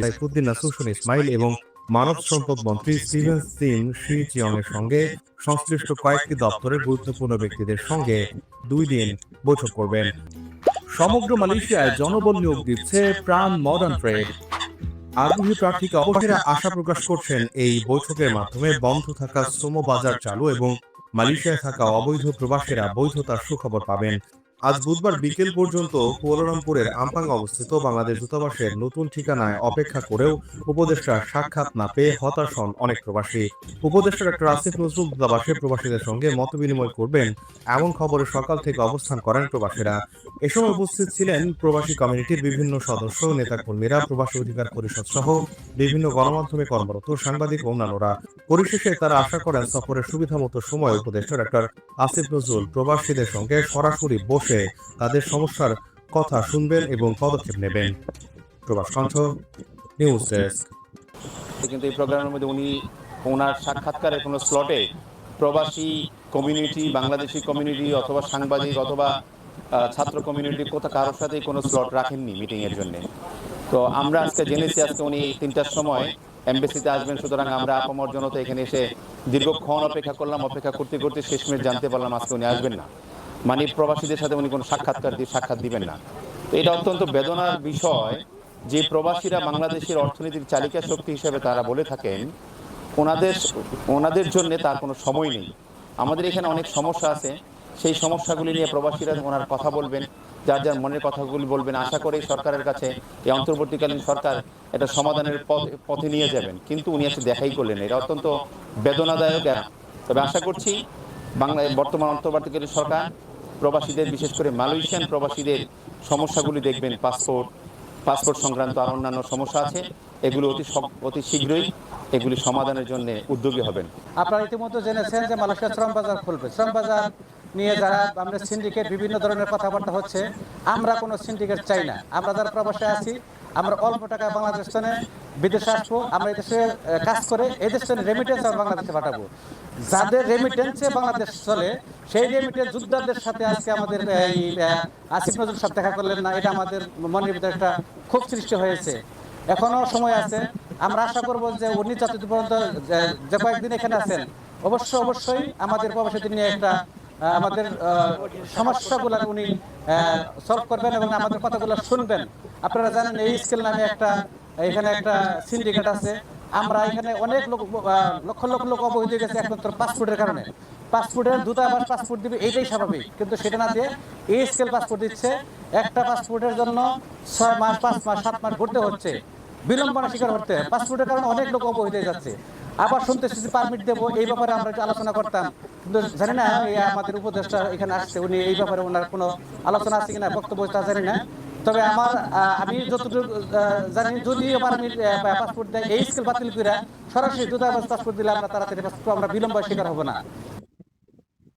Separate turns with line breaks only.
সাইফুদ্দিন নাসুসুন ইসমাইল এবং মানব সম্পদ মন্ত্রী স্টিভেন সিম শি চিয়ং এর সঙ্গে সংশ্লিষ্ট কয়েকটি দপ্তরের গুরুত্বপূর্ণ ব্যক্তিদের সঙ্গে 2 দিন বৈঠক করবেন। সমগ্র মালয়েশিয়ায় জনবল নিয়োগ দিচ্ছে প্রাণ মডার্ন ট্রেড। আগ্রহী প্রার্থীকে অবশ্যই আশা প্রকাশ করছেন এই বৈঠকের মাধ্যমে বন্ধ থাকা শ্রম বাজার চালু এবং মালয়েশিয়ায় থাকা অবৈধ প্রবাসীরা বৈধতার সুখবর পাবেন। আজ বুধবার বিকেল পর্যন্ত কুয়ালালামপুরের আম্পাং অবস্থিত বাংলাদেশ দূতাবাসের নতুন ঠিকানায় অপেক্ষা করেও উপদেষ্টার সাক্ষাৎ না পেয়ে হতাশ হন অনেক প্রবাসী। উপদেষ্টা ডক্টর আসিফ নজরুল দূতাবাসে প্রবাসীদের সঙ্গে মতবিনিময় করবেন এমন খবরে সকাল থেকে অবস্থান করেন প্রবাসীরা। এ সময় উপস্থিত ছিলেন প্রবাসী কমিউনিটির বিভিন্ন সদস্য, নেতাকর্মীরা, প্রবাসী অধিকার পরিষদ সহ বিভিন্ন গণমাধ্যমে কর্মরত সাংবাদিক ও অন্যান্যরা। পরিশেষে তারা আশা করেন সফরের সুবিধামতো সময় উপদেষ্টা ডক্টর আসিফ নজরুল প্রবাসীদের সঙ্গে সরাসরি বসে তাদের সমস্যার কথা শুনবেন এবং পদক্ষেপ নেবেন। প্রবাস কণ্ঠ, নিউজ ডেস্ক।
কিন্তু এই প্রোগ্রামের মধ্যে ওনার সাক্ষাৎকারের কোনো স্লটে প্রবাসী কমিউনিটি, বাংলাদেশি কমিউনিটি অথবা সাংবাদিক অথবা ছাত্র কমিউনিটি কারোর সাথেই কোনো স্লট রাখেননি মিটিংয়ের জন্য। তো আমরা আজকে জেনেছি আজকে উনি 3টার সময় এমবেসিতে আসবেন, সুতরাং আমরা আপামর জনতা এখানে এসে দীর্ঘক্ষণ অপেক্ষা করলাম। অপেক্ষা করতে করতে শেষমেশ জানতে পারলাম আজকে উনি আসবেন না, মানে প্রবাসীদের সাথে উনি কোনো সাক্ষাৎ দিবেন না। তো এটা অত্যন্ত বেদনার বিষয় যে প্রবাসীরা বাংলাদেশের অর্থনীতির চালিকা শক্তি হিসেবে তারা বলে থাকেন, ওনাদের জন্য তার কোনো সময় নেই। আমাদের এখানে অনেক সমস্যা আছে, সেই সমস্যাগুলি নিয়ে প্রবাসীরা ওনার কথা বলবেন, যার যার মনের কথাগুলি বলবেন। আশা করি সরকারের কাছে এই অন্তর্বর্তীকালীন সরকার এটা সমাধানের পথে নিয়ে যাবেন, কিন্তু উনি এসে দেখাই করলেন। এটা অত্যন্ত বেদনাদায়ক। তবে আশা করছি বর্তমান অন্তর্বর্তীকালীন সরকার প্রবাসীদের, বিশেষ করে মালয়েশিয়ান প্রবাসীদের সমস্যাগুলি দেখবেন। পাসপোর্ট সংক্রান্ত আর অন্যান্য সমস্যা আছে, এগুলো অতি শীঘ্রই এগুলি সমাধানের জন্য উদ্যোগী হবেন।
আপনারা ইতিমধ্যে জেনেছেন যে মালয়েশিয়া শ্রম বাজার খুলবে। শ্রম বাজার নিয়ে যারা আমরা সিন্ডিকেট, বিভিন্ন ধরনের কথাবার্তা হচ্ছে, আমরা কোনো সিন্ডিকেট চাই না। আমরা যারা প্রবাসে আছি, আমরা অল্প টাকা বাংলাদেশ থেকে বিদেশে আসবো, আমরা এদেশে কাজ করে এদেশ থেকে রেমিটেন্স আমরা বাংলাদেশে পাঠাবো। যাদের রেমিটেন্সে বাংলাদেশ চলে, সেই রেমিটেন্স যোদ্ধাদের সাথে আজকে আমাদের এই আসিফ নজরুল সাহেব দেখা করলেন না, এটা আমাদের মনের ভিতরে একটা ক্ষোভ সৃষ্টি হয়েছে। এখনো সময় আছে। আমরা আশা করবো যে উনি যতদিন পর্যন্ত যে কয়েকদিন এখানে আছেন, অবশ্যই আমাদের প্রবাসীদের নিয়ে একটা আমাদের সমস্যাগুলো উনি সলভ করবেন এবং আমাদের কথাগুলো শুনবেন। আপনারা জানেন এই স্কেল নামে এখানে একটা সিন্ডিকেট আছে। আমরা এখানে অনেক লোক, লক্ষ লক্ষ লোক অবহিত হয়ে গেছে একমাত্র পাসপোর্টের কারণে। পাসপোর্টের দূতাবাস পাসপোর্ট দিবে, এইটাই স্বাভাবিক, কিন্তু সেটা না দিয়ে এই স্কেল পাসপোর্ট দিচ্ছে। একটা পাসপোর্টের জন্য 6 মাস, 5 মাস, 7 মাস ঘুরতে হচ্ছে, বিলম্বনা শিকার হতে। পাসপোর্টের কারণে অনেক লোক অবহিত হয়ে যাচ্ছে। আবার শুনতেছি পারমিট দেবো, এই ব্যাপারে আমরা একটু আলোচনা করতাম, কিন্তু জানি না আমাদের উপদেষ্টা এখানে আসছে, উনি এই ব্যাপারে ওনার কোনো আলোচনা আছে কিনা, বক্তব্য তা জানি না। তবে আমি যতটুকু জানি, যদি পাসপোর্ট দেয় এই স্কেল বাতিল করে সরাসরি দূতাবাস পাসপোর্ট দিলে আমরা তাড়াতাড়ি আমরা বিলম্ব শিকার হবো না।